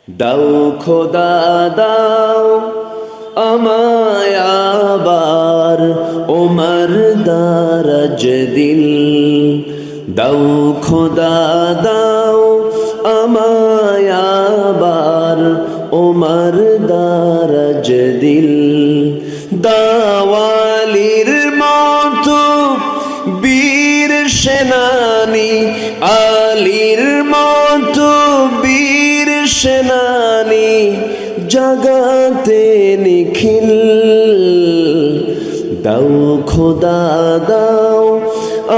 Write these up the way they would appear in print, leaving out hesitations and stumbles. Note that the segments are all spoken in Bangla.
দাও খোদা দাও আমায় আবার ওমর দারাজ দিল। দাও খোদা দাও আমায় আবার ওমর দারাজ দিল। দাওয়ালির মতো বীর সেনানি, আলীর মতো বীর সেনানি জাগাতে নিখিল। দাও খোদা দাও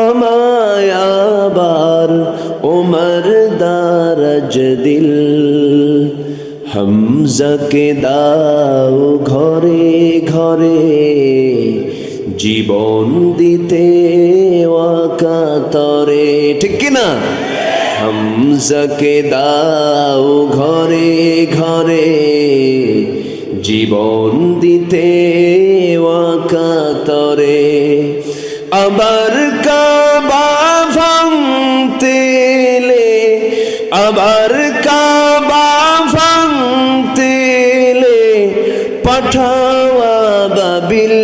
আমায় আবার ওমর দারাজ দিল। হামজাকে দাও ঘরে ঘরে জীবন দিতে ওয়াকাতরে, ঠিক কিনা? হামজাকে দাও ঘরে ঘরে জীবন দিতে ওয়াকাতরে। আবার কাবা ভাঙতে এলে, আবার কাবা ভাঙতে এলে পাঠাওয়া বাবিল।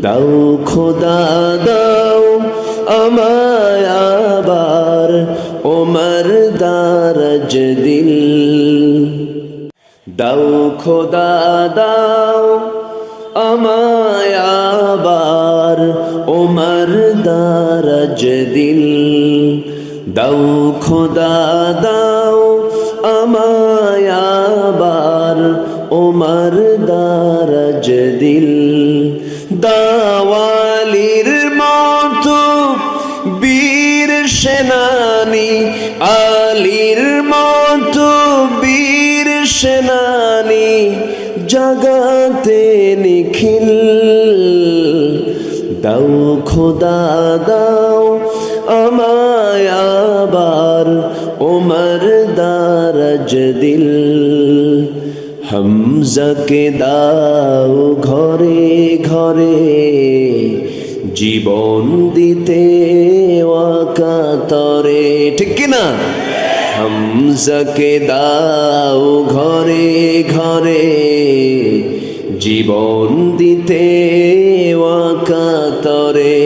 দাও খোদা দাও আমায় আবার ওমর দারাজ দিল। দাও খোদা দাও আমায় আবার ওমর দারাজ দিল। দাও খোদা দাও আমায় আবার ওমর দারাজ দিল। দাওয়ালির মতো বীর সেনানি, আলীর মতো বীর সেনানি জাগাতে নিখিল। দাও খোদা দাও আমায় আবার ওমর দারাজ দিল। হামজাকে দাও ঘরে ঘরে জীবন দিতে ওয়াকাতরে, ঠিক কিনা? হামজাকে দাও ঘরে ঘরে জীবন দিতে ওয়াকাতরে।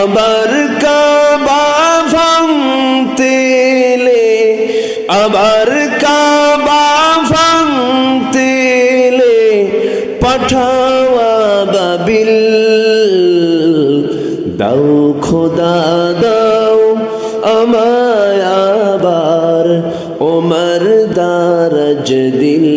আবার কাবা ভাঙতে এলে, আবার কাবা ভাঙতে এলে পাঠাওয়া বাবিল। দাও খোদা দাও আমায় আবার ওমর দারাজ দিল।